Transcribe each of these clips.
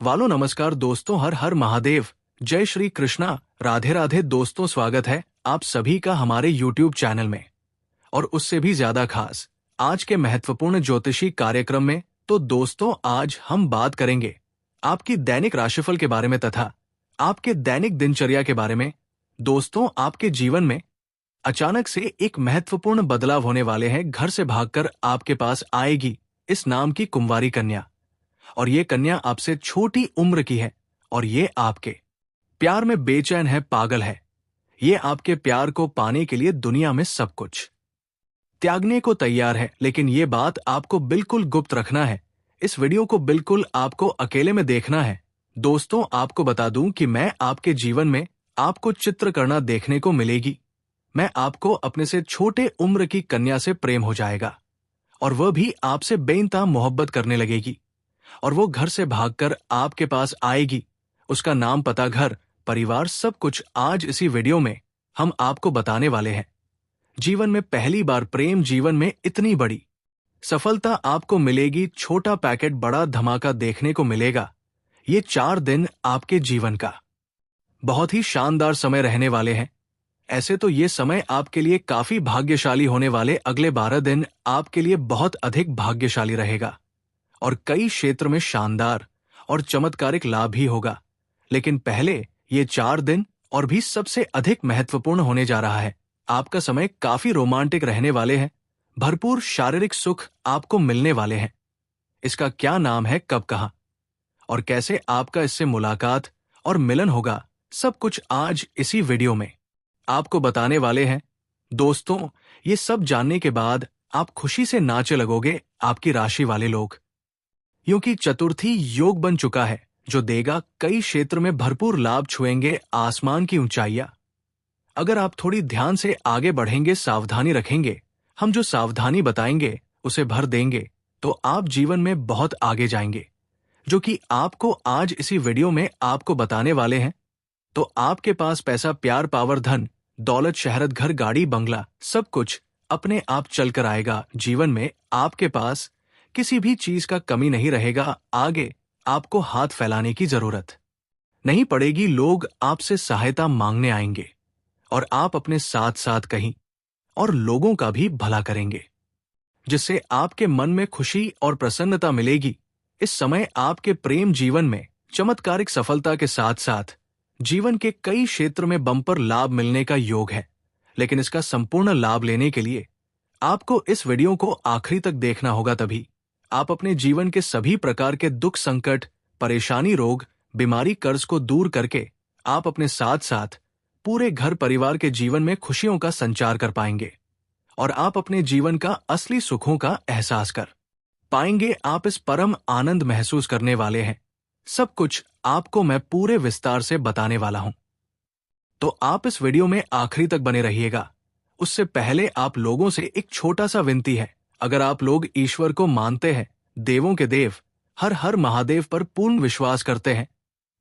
वालो नमस्कार दोस्तों, हर हर महादेव, जय श्री कृष्णा, राधे राधे दोस्तों। स्वागत है आप सभी का हमारे YouTube चैनल में, और उससे भी ज्यादा खास आज के महत्वपूर्ण ज्योतिषी कार्यक्रम में। तो दोस्तों, आज हम बात करेंगे आपकी दैनिक राशिफल के बारे में तथा आपके दैनिक दिनचर्या के बारे में। दोस्तों, आपके जीवन में अचानक से एक महत्वपूर्ण बदलाव होने वाले हैं। घर से भागकर आपके पास आएगी इस नाम की कुंवारी कन्या, और ये कन्या आपसे छोटी उम्र की है, और ये आपके प्यार में बेचैन है, पागल है। ये आपके प्यार को पाने के लिए दुनिया में सब कुछ त्यागने को तैयार है, लेकिन ये बात आपको बिल्कुल गुप्त रखना है। इस वीडियो को बिल्कुल आपको अकेले में देखना है। दोस्तों, आपको बता दूं कि मैं आपके जीवन में आपको चित्र करना देखने को मिलेगी। मैं आपको अपने से छोटे उम्र की कन्या से प्रेम हो जाएगा, और वह भी आपसे बेइंतहा मोहब्बत करने लगेगी, और वो घर से भागकर आपके पास आएगी। उसका नाम, पता, घर, परिवार, सब कुछ आज इसी वीडियो में हम आपको बताने वाले हैं। जीवन में पहली बार प्रेम जीवन में इतनी बड़ी सफलता आपको मिलेगी। छोटा पैकेट बड़ा धमाका देखने को मिलेगा। ये 4 दिन आपके जीवन का बहुत ही शानदार समय रहने वाले हैं। ऐसे तो ये समय आपके लिए काफी भाग्यशाली होने वाले। अगले 12 दिन आपके लिए बहुत अधिक भाग्यशाली रहेगा, और कई क्षेत्र में शानदार और चमत्कारिक लाभ ही होगा। लेकिन पहले ये 4 दिन और भी सबसे अधिक महत्वपूर्ण होने जा रहा है। आपका समय काफी रोमांटिक रहने वाले हैं। भरपूर शारीरिक सुख आपको मिलने वाले हैं। इसका क्या नाम है, कब, कहां और कैसे आपका इससे मुलाकात और मिलन होगा, सब कुछ आज इसी वीडियो में आपको बताने वाले हैं। दोस्तों, ये सब जानने के बाद आप खुशी से नाचने लगोगे। आपकी राशि वाले लोग, क्योंकि चतुर्थी योग बन चुका है, जो देगा कई क्षेत्र में भरपूर लाभ, छुएंगे आसमान की ऊंचाइयां। अगर आप थोड़ी ध्यान से आगे बढ़ेंगे, सावधानी रखेंगे, हम जो सावधानी बताएंगे उसे भर देंगे, तो आप जीवन में बहुत आगे जाएंगे, जो कि आपको आज इसी वीडियो में आपको बताने वाले हैं। तो आपके पास पैसा, प्यार, पावर, धन, दौलत, शहरत, घर, गाड़ी, बंगला, सब कुछ अपने आप चलकर आएगा। जीवन में आपके पास किसी भी चीज का कमी नहीं रहेगा। आगे आपको हाथ फैलाने की जरूरत नहीं पड़ेगी। लोग आपसे सहायता मांगने आएंगे, और आप अपने साथ साथ कहीं और लोगों का भी भला करेंगे, जिससे आपके मन में खुशी और प्रसन्नता मिलेगी। इस समय आपके प्रेम जीवन में चमत्कारिक सफलता के साथ साथ जीवन के कई क्षेत्र में बम्पर लाभ मिलने का योग है। लेकिन इसका संपूर्ण लाभ लेने के लिए आपको इस वीडियो को आखिरी तक देखना होगा। तभी आप अपने जीवन के सभी प्रकार के दुख, संकट, परेशानी, रोग, बीमारी, कर्ज को दूर करके आप अपने साथ साथ पूरे घर परिवार के जीवन में खुशियों का संचार कर पाएंगे, और आप अपने जीवन का असली सुखों का एहसास कर पाएंगे। आप इस परम आनंद महसूस करने वाले हैं। सब कुछ आपको मैं पूरे विस्तार से बताने वाला हूं, तो आप इस वीडियो में आखिरी तक बने रहिएगा। उससे पहले आप लोगों से एक छोटा सा विनती है। अगर आप लोग ईश्वर को मानते हैं, देवों के देव हर हर महादेव पर पूर्ण विश्वास करते हैं,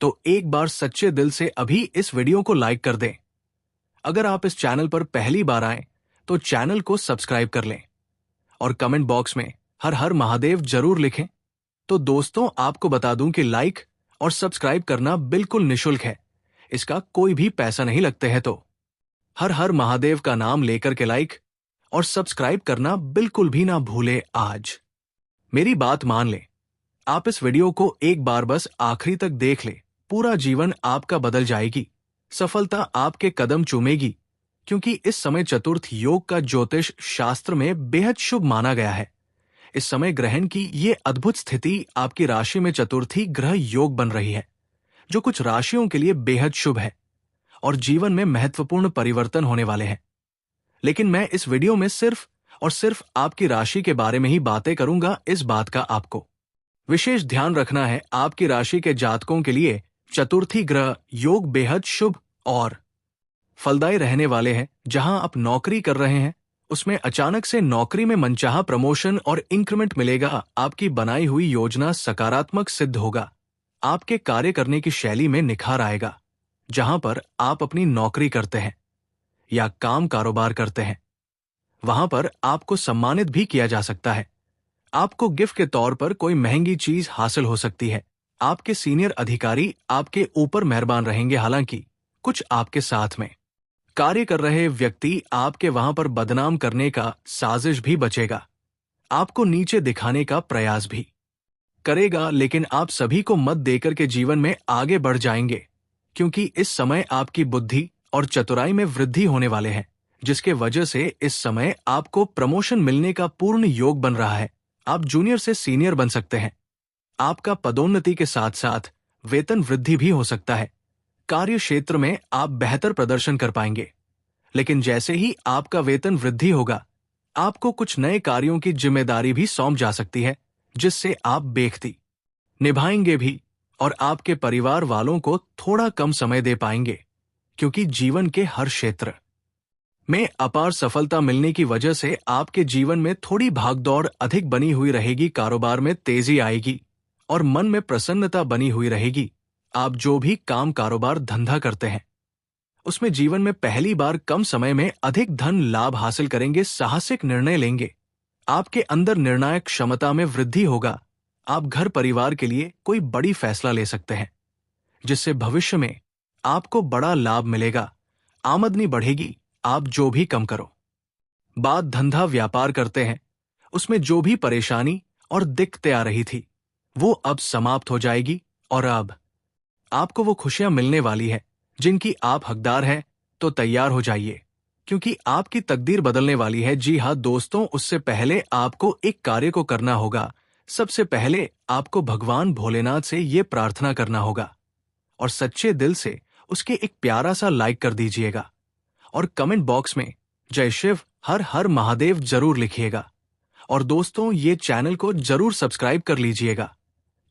तो एक बार सच्चे दिल से अभी इस वीडियो को लाइक कर दें। अगर आप इस चैनल पर पहली बार आए तो चैनल को सब्सक्राइब कर लें, और कमेंट बॉक्स में हर हर महादेव जरूर लिखें। तो दोस्तों, आपको बता दूं कि लाइक और सब्सक्राइब करना बिल्कुल निःशुल्क है। इसका कोई भी पैसा नहीं लगते हैं। तो हर हर महादेव का नाम लेकर के लाइक और सब्सक्राइब करना बिल्कुल भी ना भूले। आज मेरी बात मान ले, आप इस वीडियो को एक बार बस आखिरी तक देख ले, पूरा जीवन आपका बदल जाएगी। सफलता आपके कदम चूमेगी, क्योंकि इस समय चतुर्थ योग का ज्योतिष शास्त्र में बेहद शुभ माना गया है। इस समय ग्रहण की ये अद्भुत स्थिति आपकी राशि में चतुर्थी ग्रह योग बन रही है, जो कुछ राशियों के लिए बेहद शुभ है, और जीवन में महत्वपूर्ण परिवर्तन होने वाले हैं। लेकिन मैं इस वीडियो में सिर्फ और सिर्फ आपकी राशि के बारे में ही बातें करूंगा। इस बात का आपको विशेष ध्यान रखना है। आपकी राशि के जातकों के लिए चतुर्थी ग्रह योग बेहद शुभ और फलदायी रहने वाले हैं। जहां आप नौकरी कर रहे हैं, उसमें अचानक से नौकरी में मनचाहा प्रमोशन और इंक्रीमेंट मिलेगा। आपकी बनाई हुई योजना सकारात्मक सिद्ध होगा। आपके कार्य करने की शैली में निखार आएगा। जहां पर आप अपनी नौकरी करते हैं या काम कारोबार करते हैं, वहां पर आपको सम्मानित भी किया जा सकता है। आपको गिफ्ट के तौर पर कोई महंगी चीज हासिल हो सकती है। आपके सीनियर अधिकारी आपके ऊपर मेहरबान रहेंगे, हालांकि कुछ आपके साथ में कार्य कर रहे व्यक्ति आपके वहां पर बदनाम करने का साजिश भी बचेगा, आपको नीचे दिखाने का प्रयास भी करेगा, लेकिन आप सभी को मत देकर के जीवन में आगे बढ़ जाएंगे, क्योंकि इस समय आपकी बुद्धि और चतुराई में वृद्धि होने वाले हैं, जिसके वजह से इस समय आपको प्रमोशन मिलने का पूर्ण योग बन रहा है। आप जूनियर से सीनियर बन सकते हैं। आपका पदोन्नति के साथ साथ वेतन वृद्धि भी हो सकता है। कार्य क्षेत्र में आप बेहतर प्रदर्शन कर पाएंगे, लेकिन जैसे ही आपका वेतन वृद्धि होगा, आपको कुछ नए कार्यों की जिम्मेदारी भी सौंप जा सकती है, जिससे आप बेख्ती निभाएंगे भी और आपके परिवार वालों को थोड़ा कम समय दे पाएंगे, क्योंकि जीवन के हर क्षेत्र में अपार सफलता मिलने की वजह से आपके जीवन में थोड़ी भागदौड़ अधिक बनी हुई रहेगी। कारोबार में तेजी आएगी और मन में प्रसन्नता बनी हुई रहेगी। आप जो भी काम, कारोबार, धंधा करते हैं, उसमें जीवन में पहली बार कम समय में अधिक धन लाभ हासिल करेंगे। साहसिक निर्णय लेंगे। आपके अंदर निर्णायक क्षमता में वृद्धि होगा। आप घर परिवार के लिए कोई बड़ी फैसला ले सकते हैं, जिससे भविष्य में आपको बड़ा लाभ मिलेगा। आमदनी बढ़ेगी। आप जो भी कम करो, बात धंधा व्यापार करते हैं, उसमें जो भी परेशानी और दिक्कतें आ रही थी, वो अब समाप्त हो जाएगी और अब आपको वो खुशियां मिलने वाली है जिनकी आप हकदार हैं। तो तैयार हो जाइए, क्योंकि आपकी तकदीर बदलने वाली है। जी हाँ दोस्तों, उससे पहले आपको एक कार्य को करना होगा। सबसे पहले आपको भगवान भोलेनाथ से ये प्रार्थना करना होगा और सच्चे दिल से उसके एक प्यारा सा लाइक कर दीजिएगा और कमेंट बॉक्स में जय शिव, हर हर महादेव जरूर लिखिएगा। और दोस्तों, ये चैनल को जरूर सब्सक्राइब कर लीजिएगा,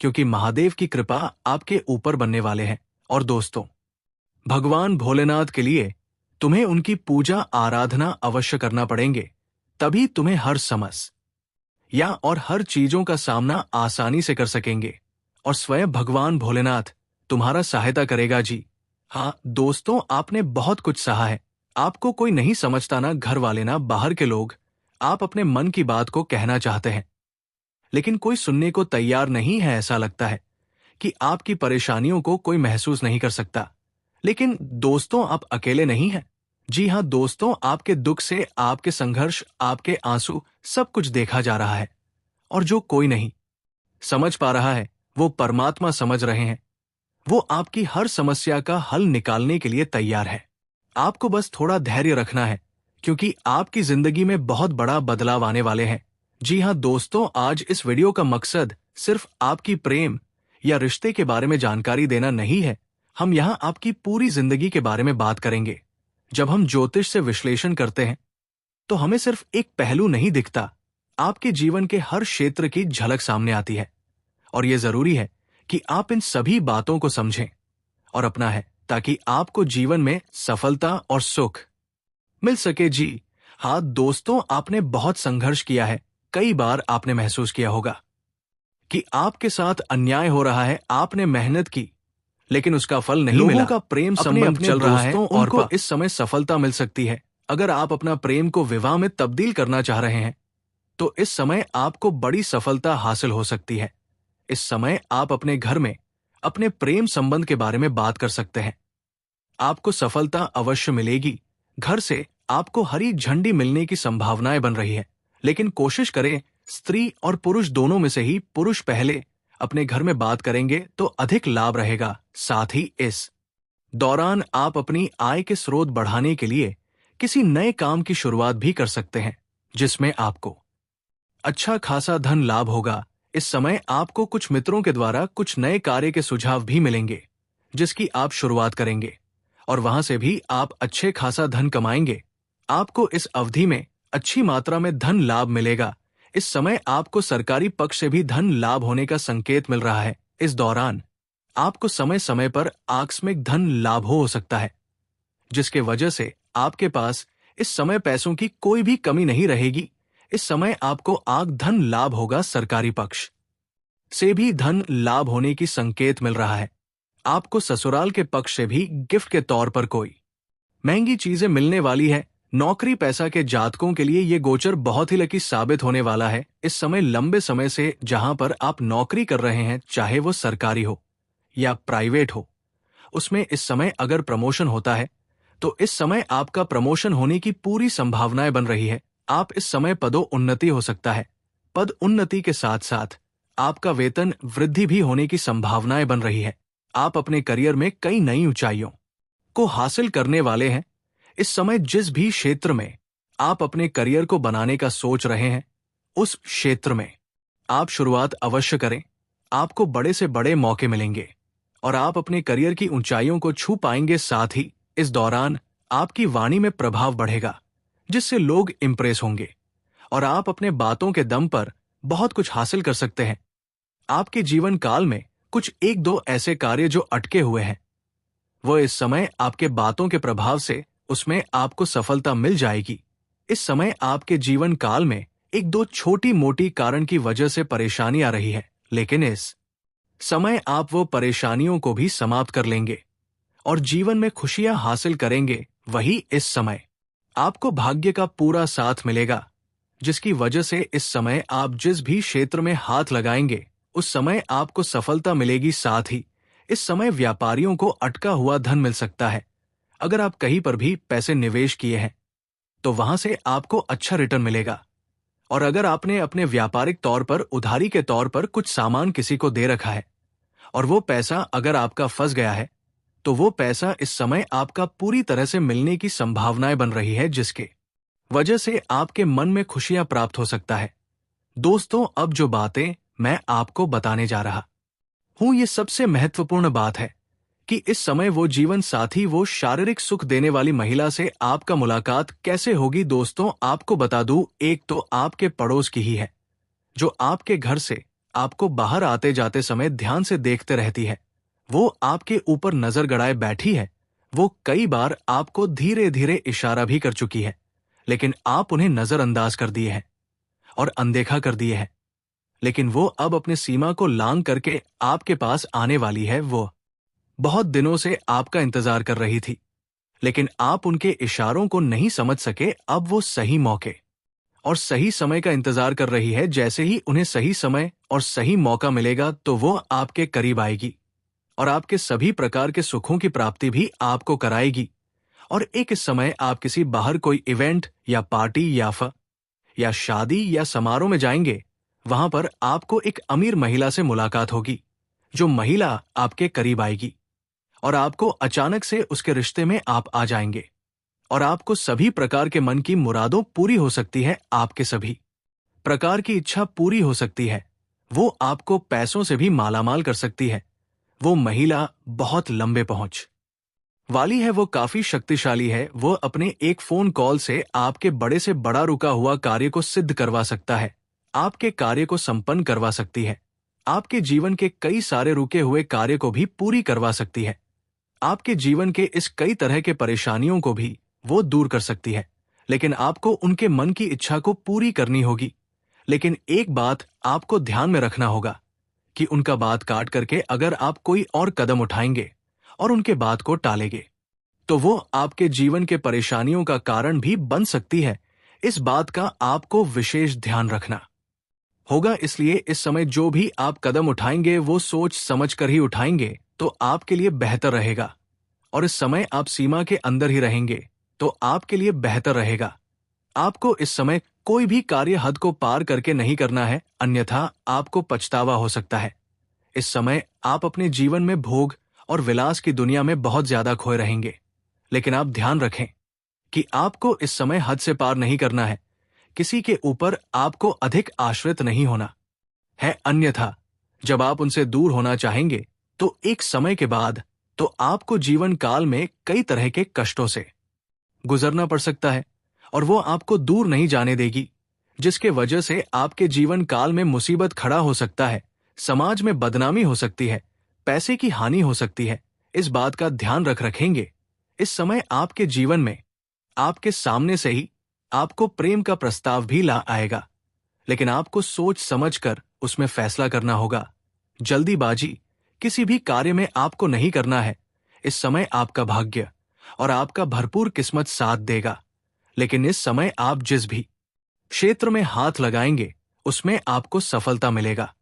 क्योंकि महादेव की कृपा आपके ऊपर बनने वाले हैं। और दोस्तों, भगवान भोलेनाथ के लिए तुम्हें उनकी पूजा आराधना अवश्य करना पड़ेंगे, तभी तुम्हें हर समस्या और हर चीजों का सामना आसानी से कर सकेंगे और स्वयं भगवान भोलेनाथ तुम्हारा सहायता करेगा। जी हाँ दोस्तों, आपने बहुत कुछ सहा है। आपको कोई नहीं समझता, ना घर वाले ना बाहर के लोग। आप अपने मन की बात को कहना चाहते हैं, लेकिन कोई सुनने को तैयार नहीं है। ऐसा लगता है कि आपकी परेशानियों को कोई महसूस नहीं कर सकता। लेकिन दोस्तों, आप अकेले नहीं हैं। जी हाँ दोस्तों, आपके दुख से, आपके संघर्ष, आपके आंसू, सब कुछ देखा जा रहा है। और जो कोई नहीं समझ पा रहा है, वो परमात्मा समझ रहे हैं। वो आपकी हर समस्या का हल निकालने के लिए तैयार है। आपको बस थोड़ा धैर्य रखना है, क्योंकि आपकी जिंदगी में बहुत बड़ा बदलाव आने वाले हैं। जी हाँ दोस्तों, आज इस वीडियो का मकसद सिर्फ आपकी प्रेम या रिश्ते के बारे में जानकारी देना नहीं है। हम यहाँ आपकी पूरी जिंदगी के बारे में बात करेंगे। जब हम ज्योतिष से विश्लेषण करते हैं, तो हमें सिर्फ एक पहलू नहीं दिखता, आपके जीवन के हर क्षेत्र की झलक सामने आती है। और ये जरूरी है कि आप इन सभी बातों को समझें और अपना है, ताकि आपको जीवन में सफलता और सुख मिल सके। जी हाँ दोस्तों, आपने बहुत संघर्ष किया है। कई बार आपने महसूस किया होगा कि आपके साथ अन्याय हो रहा है। आपने मेहनत की, लेकिन उसका फल नहीं मिला। लोगों का प्रेम संबंध चल रहा है, उनको इस समय सफलता मिल सकती है। अगर आप अपना प्रेम को विवाह में तब्दील करना चाह रहे हैं, तो इस समय आपको बड़ी सफलता हासिल हो सकती है। इस समय आप अपने घर में अपने प्रेम संबंध के बारे में बात कर सकते हैं। आपको सफलता अवश्य मिलेगी। घर से आपको हरी झंडी मिलने की संभावनाएं बन रही है, लेकिन कोशिश करें स्त्री और पुरुष दोनों में से ही पुरुष पहले अपने घर में बात करेंगे तो अधिक लाभ रहेगा। साथ ही इस दौरान आप अपनी आय के स्रोत बढ़ाने के लिए किसी नए काम की शुरुआत भी कर सकते हैं, जिसमें आपको अच्छा खासा धन लाभ होगा। इस समय आपको कुछ मित्रों के द्वारा कुछ नए कार्य के सुझाव भी मिलेंगे, जिसकी आप शुरुआत करेंगे और वहां से भी आप अच्छे खासा धन कमाएंगे। आपको इस अवधि में अच्छी मात्रा में धन लाभ मिलेगा। इस समय आपको सरकारी पक्ष से भी धन लाभ होने का संकेत मिल रहा है। इस दौरान आपको समय समय पर आकस्मिक धन लाभ हो सकता है, जिसके वजह से आपके पास इस समय पैसों की कोई भी कमी नहीं रहेगी। इस समय आपको आग धन लाभ होगा। सरकारी पक्ष से भी धन लाभ होने की संकेत मिल रहा है। आपको ससुराल के पक्ष से भी गिफ्ट के तौर पर कोई महंगी चीजें मिलने वाली है, नौकरी पैसा के जातकों के लिए ये गोचर बहुत ही लकी साबित होने वाला है। इस समय लंबे समय से जहां पर आप नौकरी कर रहे हैं, चाहे वो सरकारी हो या प्राइवेट हो, उसमें इस समय अगर प्रमोशन होता है तो इस समय आपका प्रमोशन होने की पूरी संभावनाएं बन रही है। आप इस समय पदोन्नति हो सकता है। पद उन्नति के साथ साथ आपका वेतन वृद्धि भी होने की संभावनाएं बन रही है। आप अपने करियर में कई नई ऊंचाइयों को हासिल करने वाले हैं। इस समय जिस भी क्षेत्र में आप अपने करियर को बनाने का सोच रहे हैं, उस क्षेत्र में आप शुरुआत अवश्य करें। आपको बड़े से बड़े मौके मिलेंगे और आप अपने करियर की ऊंचाइयों को छू पाएंगे। साथ ही इस दौरान आपकी वाणी में प्रभाव बढ़ेगा, जिससे लोग इंप्रेस होंगे और आप अपने बातों के दम पर बहुत कुछ हासिल कर सकते हैं। आपके जीवन काल में कुछ एक दो ऐसे कार्य जो अटके हुए हैं, वो इस समय आपके बातों के प्रभाव से उसमें आपको सफलता मिल जाएगी। इस समय आपके जीवन काल में एक दो छोटी मोटी कारण की वजह से परेशानी आ रही है, लेकिन इस समय आप वो परेशानियों को भी समाप्त कर लेंगे और जीवन में खुशियां हासिल करेंगे। वही इस समय आपको भाग्य का पूरा साथ मिलेगा, जिसकी वजह से इस समय आप जिस भी क्षेत्र में हाथ लगाएंगे, उस समय आपको सफलता मिलेगी। साथ ही इस समय व्यापारियों को अटका हुआ धन मिल सकता है। अगर आप कहीं पर भी पैसे निवेश किए हैं तो वहां से आपको अच्छा रिटर्न मिलेगा। और अगर आपने अपने व्यापारिक तौर पर उधारी के तौर पर कुछ सामान किसी को दे रखा है और वो पैसा अगर आपका फंस गया है, तो वो पैसा इस समय आपका पूरी तरह से मिलने की संभावनाएं बन रही है, जिसके वजह से आपके मन में खुशियां प्राप्त हो सकता है। दोस्तों, अब जो बातें मैं आपको बताने जा रहा हूं, ये सबसे महत्वपूर्ण बात है कि इस समय वो जीवन साथी, वो शारीरिक सुख देने वाली महिला से आपका मुलाकात कैसे होगी। दोस्तों, आपको बता दूं, एक तो आपके पड़ोस की ही है, जो आपके घर से आपको बाहर आते जाते समय ध्यान से देखते रहती है। वो आपके ऊपर नजर गड़ाए बैठी है। वो कई बार आपको धीरे धीरे इशारा भी कर चुकी है, लेकिन आप उन्हें नजरअंदाज कर दिए हैं और अनदेखा कर दिए हैं। लेकिन वो अब अपने सीमा को लांघ करके आपके पास आने वाली है। वो बहुत दिनों से आपका इंतजार कर रही थी, लेकिन आप उनके इशारों को नहीं समझ सके। अब वो सही मौके और सही समय का इंतजार कर रही है। जैसे ही उन्हें सही समय और सही मौका मिलेगा, तो वो आपके करीब आएगी और आपके सभी प्रकार के सुखों की प्राप्ति भी आपको कराएगी। और एक इस समय आप किसी बाहर कोई इवेंट या पार्टी या शादी या समारोह में जाएंगे। वहां पर आपको एक अमीर महिला से मुलाकात होगी, जो महिला आपके करीब आएगी और आपको अचानक से उसके रिश्ते में आप आ जाएंगे और आपको सभी प्रकार के मन की मुरादों पूरी हो सकती है। आपके सभी प्रकार की इच्छा पूरी हो सकती है। वो आपको पैसों से भी मालामाल कर सकती है। वो महिला बहुत लंबे पहुंच वाली है। वो काफी शक्तिशाली है। वो अपने एक फोन कॉल से आपके बड़े से बड़ा रुका हुआ कार्य को सिद्ध करवा सकता है, आपके कार्य को संपन्न करवा सकती है, आपके जीवन के कई सारे रुके हुए कार्य को भी पूरी करवा सकती है। आपके जीवन के इस कई तरह के परेशानियों को भी वो दूर कर सकती है, लेकिन आपको उनके मन की इच्छा को पूरी करनी होगी। लेकिन एक बात आपको ध्यान में रखना होगा कि उनका बात काट करके अगर आप कोई और कदम उठाएंगे और उनके बात को टालेंगे, तो वो आपके जीवन के परेशानियों का कारण भी बन सकती है। इस बात का आपको विशेष ध्यान रखना होगा। इसलिए इस समय जो भी आप कदम उठाएंगे, वो सोच समझ कर ही उठाएंगे, तो आपके लिए बेहतर रहेगा। और इस समय आप सीमा के अंदर ही रहेंगे, तो आपके लिए बेहतर रहेगा। आपको इस समय कोई भी कार्य हद को पार करके नहीं करना है, अन्यथा आपको पछतावा हो सकता है। इस समय आप अपने जीवन में भोग और विलास की दुनिया में बहुत ज्यादा खोए रहेंगे, लेकिन आप ध्यान रखें कि आपको इस समय हद से पार नहीं करना है। किसी के ऊपर आपको अधिक आश्रित नहीं होना है, अन्यथा जब आप उनसे दूर होना चाहेंगे, तो एक समय के बाद तो आपको जीवन काल में कई तरह के कष्टों से गुजरना पड़ सकता है और वो आपको दूर नहीं जाने देगी, जिसके वजह से आपके जीवन काल में मुसीबत खड़ा हो सकता है, समाज में बदनामी हो सकती है, पैसे की हानि हो सकती है। इस बात का ध्यान रखेंगे। इस समय आपके जीवन में आपके सामने से ही आपको प्रेम का प्रस्ताव भी ला आएगा, लेकिन आपको सोच समझकर उसमें फैसला करना होगा। जल्दीबाजी किसी भी कार्य में आपको नहीं करना है। इस समय आपका भाग्य और आपका भरपूर किस्मत साथ देगा, लेकिन इस समय आप जिस भी क्षेत्र में हाथ लगाएंगे उसमें आपको सफलता मिलेगा।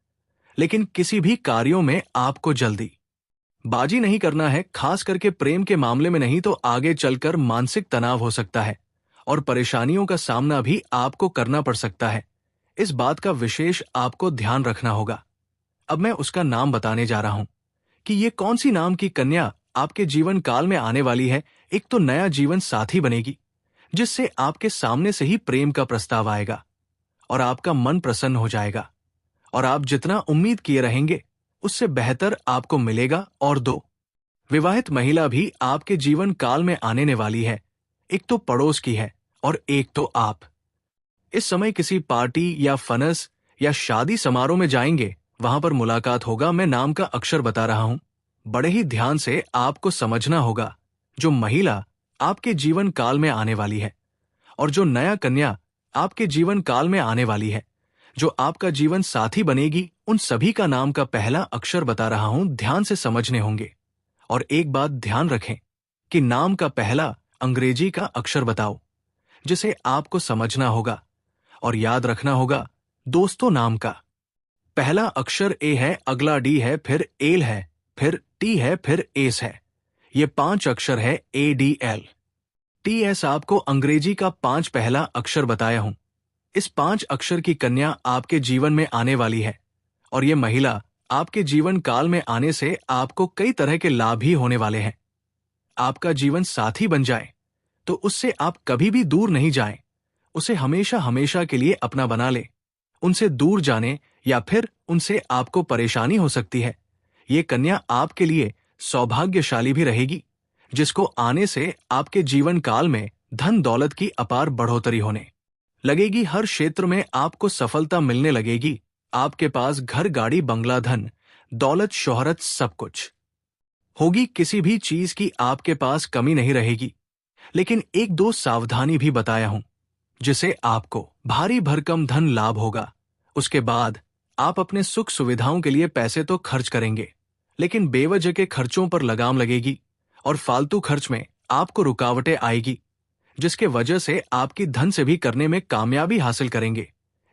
लेकिन किसी भी कार्यों में आपको जल्दी बाजी नहीं करना है, खास करके प्रेम के मामले में, नहीं तो आगे चलकर मानसिक तनाव हो सकता है और परेशानियों का सामना भी आपको करना पड़ सकता है। इस बात का विशेष आपको ध्यान रखना होगा। अब मैं उसका नाम बताने जा रहा हूं कि ये कौन सी नाम की कन्या आपके जीवन काल में आने वाली है। एक तो नया जीवन साथी बनेगी जिससे आपके सामने से ही प्रेम का प्रस्ताव आएगा और आपका मन प्रसन्न हो जाएगा और आप जितना उम्मीद किए रहेंगे उससे बेहतर आपको मिलेगा। और दो विवाहित महिला भी आपके जीवन काल में आने वाली है। एक तो पड़ोस की है और एक तो आप इस समय किसी पार्टी या फनस या शादी समारोह में जाएंगे, वहां पर मुलाकात होगा। मैं नाम का अक्षर बता रहा हूं, बड़े ही ध्यान से आपको समझना होगा। जो महिला आपके जीवन काल में आने वाली है और जो नया कन्या आपके जीवन काल में आने वाली है, जो आपका जीवन साथी बनेगी, उन सभी का नाम का पहला अक्षर बता रहा हूं, ध्यान से समझने होंगे। और एक बात ध्यान रखें कि नाम का पहला अंग्रेजी का अक्षर बताओ जिसे आपको समझना होगा और याद रखना होगा। दोस्तों, नाम का पहला अक्षर ए है, अगला डी है, फिर एल है, फिर टी है, फिर एस है। ये 5 अक्षर है ADL TS। आपको अंग्रेजी का 5 पहला अक्षर बताया हूं। इस 5 अक्षर की कन्या आपके जीवन में आने वाली है और ये महिला आपके जीवन काल में आने से आपको कई तरह के लाभ ही होने वाले हैं। आपका जीवन साथी बन जाए तो उससे आप कभी भी दूर नहीं जाएं, उसे हमेशा हमेशा के लिए अपना बना ले। उनसे दूर जाने या फिर उनसे आपको परेशानी हो सकती है। ये कन्या आपके लिए सौभाग्यशाली भी रहेगी जिसको आने से आपके जीवन काल में धन दौलत की अपार बढ़ोतरी होने लगेगी। हर क्षेत्र में आपको सफलता मिलने लगेगी। आपके पास घर, गाड़ी, बंगला, धन दौलत, शोहरत सब कुछ होगी। किसी भी चीज की आपके पास कमी नहीं रहेगी। लेकिन एक दो सावधानी भी बताया हूं जिसे आपको भारी भरकम धन लाभ होगा। उसके बाद आप अपने सुख सुविधाओं के लिए पैसे तो खर्च करेंगे, लेकिन बेवजह के खर्चों पर लगाम लगेगी और फालतू खर्च में आपको रुकावटें आएगी, जिसके वजह से आपकी धन से भी करने में कामयाबी हासिल करेंगे।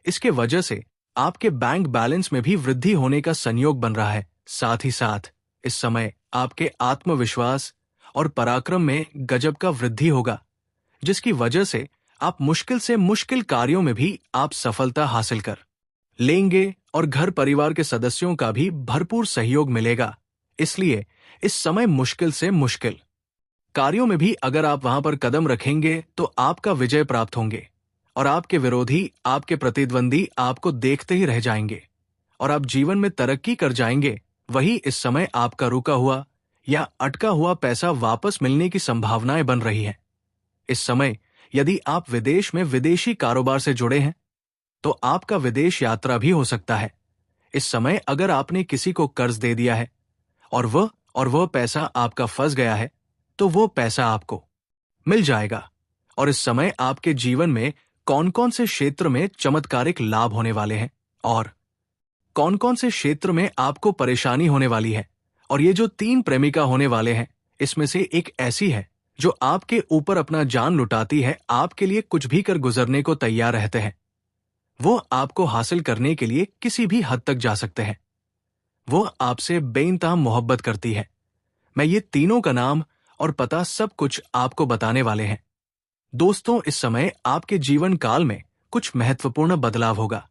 इसके वजह से आपके बैंक बैलेंस में भी वृद्धि होने का संयोग बन रहा है। साथ ही साथ इस समय आपके आत्मविश्वास और पराक्रम में गजब का वृद्धि होगा, जिसकी वजह से आप मुश्किल से मुश्किल कार्यों में भी आप सफलता हासिल कर लेंगे और घर परिवार के सदस्यों का भी भरपूर सहयोग मिलेगा। इसलिए इस समय मुश्किल से मुश्किल कार्यों में भी अगर आप वहां पर कदम रखेंगे तो आपका विजय प्राप्त होंगे और आपके विरोधी, आपके प्रतिद्वंदी आपको देखते ही रह जाएंगे और आप जीवन में तरक्की कर जाएंगे। वही इस समय आपका रुका हुआ या अटका हुआ पैसा वापस मिलने की संभावनाएं बन रही हैं। इस समय यदि आप विदेश में विदेशी कारोबार से जुड़े हैं तो आपका विदेश यात्रा भी हो सकता है। इस समय अगर आपने किसी को कर्ज दे दिया है और वह पैसा आपका फंस गया है तो वो पैसा आपको मिल जाएगा। और इस समय आपके जीवन में कौन कौन से क्षेत्र में चमत्कारिक लाभ होने वाले हैं और कौन कौन से क्षेत्र में आपको परेशानी होने वाली है। और ये जो 3 प्रेमिका होने वाले हैं, इसमें से एक ऐसी है जो आपके ऊपर अपना जान लुटाती है, आपके लिए कुछ भी कर गुजरने को तैयार रहते हैं। वो आपको हासिल करने के लिए किसी भी हद तक जा सकते हैं। वो आपसे बेइंतहा मोहब्बत करती है। मैं ये तीनों का नाम और पता सब कुछ आपको बताने वाले हैं। दोस्तों, इस समय आपके जीवन काल में कुछ महत्वपूर्ण बदलाव होगा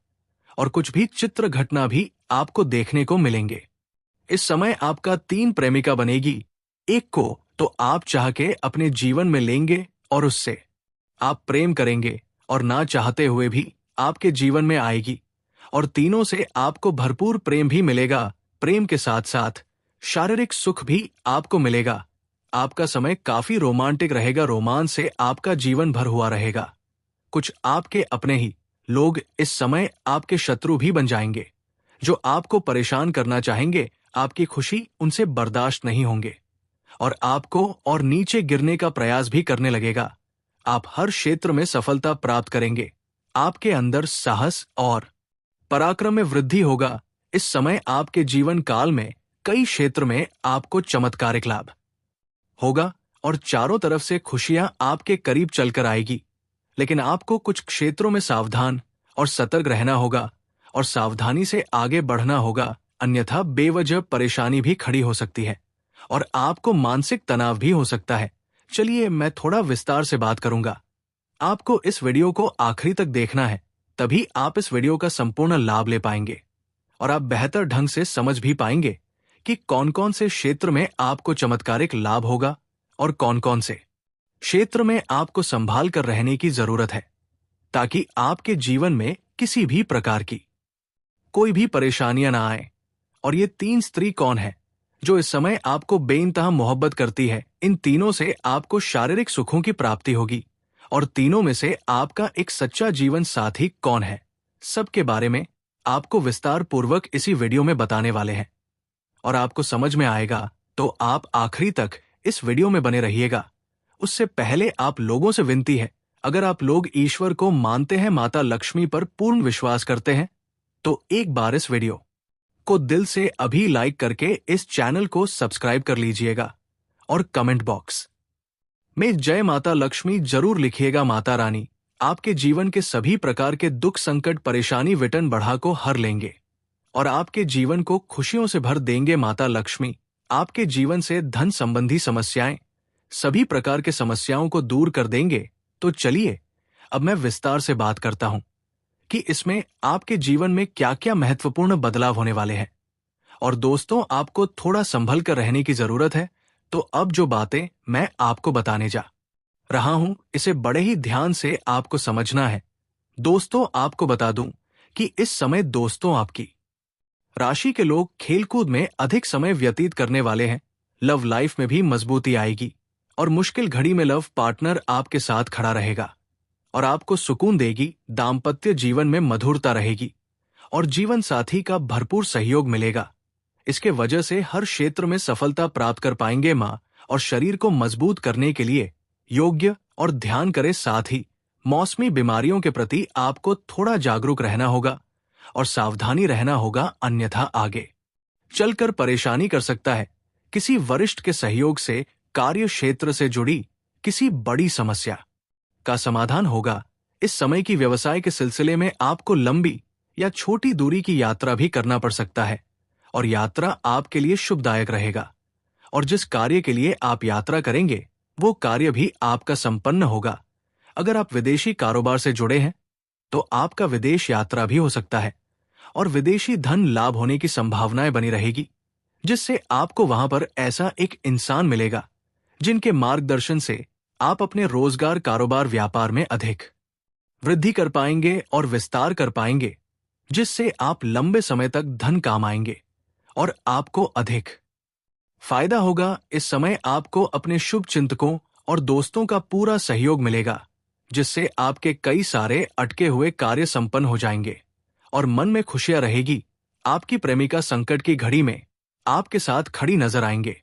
और कुछ भी चित्र घटना भी आपको देखने को मिलेंगे। इस समय आपका 3 प्रेमिका बनेगी। एक को तो आप चाह के अपने जीवन में लेंगे और उससे आप प्रेम करेंगे और ना चाहते हुए भी आपके जीवन में आएगी और तीनों से आपको भरपूर प्रेम भी मिलेगा। प्रेम के साथ साथ शारीरिक सुख भी आपको मिलेगा। आपका समय काफी रोमांटिक रहेगा। रोमांच से आपका जीवन भर हुआ रहेगा। कुछ आपके अपने ही लोग इस समय आपके शत्रु भी बन जाएंगे, जो आपको परेशान करना चाहेंगे। आपकी खुशी उनसे बर्दाश्त नहीं होंगे और आपको और नीचे गिरने का प्रयास भी करने लगेगा। आप हर क्षेत्र में सफलता प्राप्त करेंगे। आपके अंदर साहस और पराक्रम में वृद्धि होगा। इस समय आपके जीवन काल में कई क्षेत्र में आपको चमत्कारिक लाभ होगा और चारों तरफ से खुशियां आपके करीब चलकर आएगी। लेकिन आपको कुछ क्षेत्रों में सावधान और सतर्क रहना होगा और सावधानी से आगे बढ़ना होगा, अन्यथा बेवजह परेशानी भी खड़ी हो सकती है और आपको मानसिक तनाव भी हो सकता है। चलिए मैं थोड़ा विस्तार से बात करूंगा। आपको इस वीडियो को आखिरी तक देखना है, तभी आप इस वीडियो का संपूर्ण लाभ ले पाएंगे और आप बेहतर ढंग से समझ भी पाएंगे कि कौन कौन से क्षेत्र में आपको चमत्कारिक लाभ होगा और कौन कौन से क्षेत्र में आपको संभाल कर रहने की जरूरत है, ताकि आपके जीवन में किसी भी प्रकार की कोई भी परेशानियां ना आए। और ये 3 स्त्री कौन है जो इस समय आपको बेइंतहा मोहब्बत करती है? इन तीनों से आपको शारीरिक सुखों की प्राप्ति होगी और तीनों में से आपका एक सच्चा जीवन साथी कौन है, सबके बारे में आपको विस्तार पूर्वक इसी वीडियो में बताने वाले हैं और आपको समझ में आएगा तो आप आखिरी तक इस वीडियो में बने रहिएगा। उससे पहले आप लोगों से विनती है, अगर आप लोग ईश्वर को मानते हैं, माता लक्ष्मी पर पूर्ण विश्वास करते हैं, तो एक बार इस वीडियो को दिल से अभी लाइक करके इस चैनल को सब्सक्राइब कर लीजिएगा और कमेंट बॉक्स में जय माता लक्ष्मी जरूर लिखिएगा। माता रानी आपके जीवन के सभी प्रकार के दुख, संकट, परेशानी, विघ्न बढ़ा को हर लेंगे और आपके जीवन को खुशियों से भर देंगे। माता लक्ष्मी आपके जीवन से धन संबंधी समस्याएं, सभी प्रकार के समस्याओं को दूर कर देंगे। तो चलिए अब मैं विस्तार से बात करता हूं कि इसमें आपके जीवन में क्या क्या महत्वपूर्ण बदलाव होने वाले हैं। और दोस्तों, आपको थोड़ा संभल कर रहने की जरूरत है, तो अब जो बातें मैं आपको बताने जा रहा हूं, इसे बड़े ही ध्यान से आपको समझना है। दोस्तों, आपको बता दूं कि इस समय दोस्तों आपकी राशि के लोग खेलकूद में अधिक समय व्यतीत करने वाले हैं। लव लाइफ में भी मजबूती आएगी और मुश्किल घड़ी में लव पार्टनर आपके साथ खड़ा रहेगा और आपको सुकून देगी। दाम्पत्य जीवन में मधुरता रहेगी और जीवन साथी का भरपूर सहयोग मिलेगा। इसके वजह से हर क्षेत्र में सफलता प्राप्त कर पाएंगे। मां और शरीर को मजबूत करने के लिए योग्य और ध्यान करें। साथ ही मौसमी बीमारियों के प्रति आपको थोड़ा जागरूक रहना होगा और सावधानी रहना होगा, अन्यथा आगे चलकर परेशानी कर सकता है। किसी वरिष्ठ के सहयोग से कार्य क्षेत्र से जुड़ी किसी बड़ी समस्या का समाधान होगा। इस समय की व्यवसाय के सिलसिले में आपको लंबी या छोटी दूरी की यात्रा भी करना पड़ सकता है और यात्रा आपके लिए शुभदायक रहेगा और जिस कार्य के लिए आप यात्रा करेंगे वो कार्य भी आपका संपन्न होगा। अगर आप विदेशी कारोबार से जुड़े हैं तो आपका विदेश यात्रा भी हो सकता है और विदेशी धन लाभ होने की संभावनाएं बनी रहेगी, जिससे आपको वहां पर ऐसा एक इंसान मिलेगा जिनके मार्गदर्शन से आप अपने रोजगार, कारोबार, व्यापार में अधिक वृद्धि कर पाएंगे और विस्तार कर पाएंगे, जिससे आप लंबे समय तक धन कमाएंगे और आपको अधिक फायदा होगा। इस समय आपको अपने शुभ चिंतकों और दोस्तों का पूरा सहयोग मिलेगा, जिससे आपके कई सारे अटके हुए कार्य संपन्न हो जाएंगे और मन में खुशियां रहेगी। आपकी प्रेमिका संकट की घड़ी में आपके साथ खड़ी नजर आएंगे।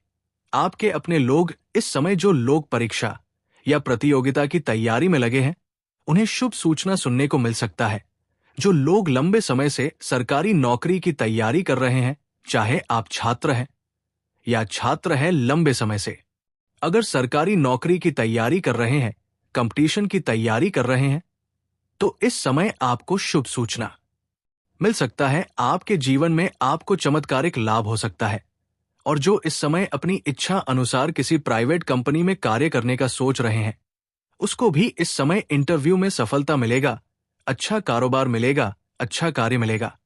आपके अपने लोग इस समय जो लोग परीक्षा या प्रतियोगिता की तैयारी में लगे हैं, उन्हें शुभ सूचना सुनने को मिल सकता है। जो लोग लंबे समय से सरकारी नौकरी की तैयारी कर रहे हैं, चाहे आप छात्र हैं या छात्र हैं लंबे समय से, अगर सरकारी नौकरी की तैयारी कर रहे हैं, कंपटीशन की तैयारी कर रहे हैं, तो इस समय आपको शुभ सूचना मिल सकता है। आपके जीवन में आपको चमत्कारिक लाभ हो सकता है। और जो इस समय अपनी इच्छा अनुसार किसी प्राइवेट कंपनी में कार्य करने का सोच रहे हैं, उसको भी इस समय इंटरव्यू में सफलता मिलेगा, अच्छा कारोबार मिलेगा, अच्छा कार्य मिलेगा,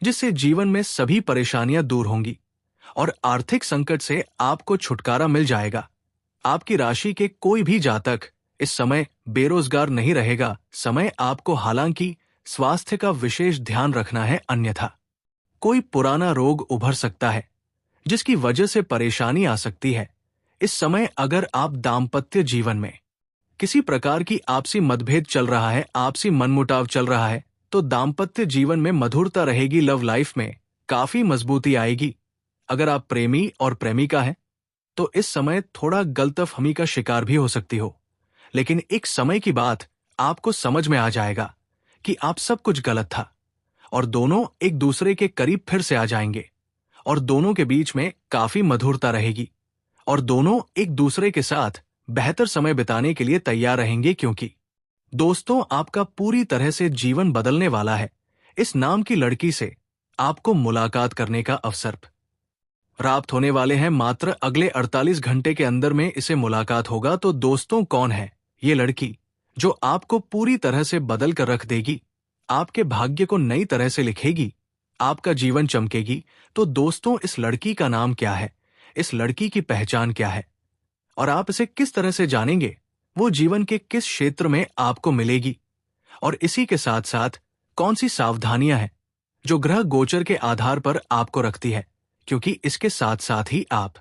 जिससे जीवन में सभी परेशानियां दूर होंगी और आर्थिक संकट से आपको छुटकारा मिल जाएगा। आपकी राशि के कोई भी जातक इस समय बेरोजगार नहीं रहेगा। समय आपको हालांकि स्वास्थ्य का विशेष ध्यान रखना है, अन्यथा कोई पुराना रोग उभर सकता है जिसकी वजह से परेशानी आ सकती है। इस समय अगर आप दाम्पत्य जीवन में किसी प्रकार की आपसी मतभेद चल रहा है, आपसी मनमुटाव चल रहा है, तो दाम्पत्य जीवन में मधुरता रहेगी। लव लाइफ में काफी मजबूती आएगी। अगर आप प्रेमी और प्रेमिका हैं तो इस समय थोड़ा गलतफहमी का शिकार भी हो सकती हो, लेकिन एक समय की बात आपको समझ में आ जाएगा कि आप सब कुछ गलत था और दोनों एक दूसरे के करीब फिर से आ जाएंगे और दोनों के बीच में काफी मधुरता रहेगी और दोनों एक दूसरे के साथ बेहतर समय बिताने के लिए तैयार रहेंगे, क्योंकि दोस्तों, आपका पूरी तरह से जीवन बदलने वाला है। इस नाम की लड़की से आपको मुलाकात करने का अवसर प्राप्त होने वाले हैं। मात्र अगले 48 घंटे के अंदर में इसे मुलाकात होगा। तो दोस्तों, कौन है ये लड़की जो आपको पूरी तरह से बदल कर रख देगी, आपके भाग्य को नई तरह से लिखेगी, आपका जीवन चमकेगी? तो दोस्तों, इस लड़की का नाम क्या है, इस लड़की की पहचान क्या है, और आप इसे किस तरह से जानेंगे? वो जीवन के किस क्षेत्र में आपको मिलेगी, और इसी के साथ साथ कौन सी सावधानियां हैं जो ग्रह गोचर के आधार पर आपको रखती है, क्योंकि इसके साथ साथ ही आप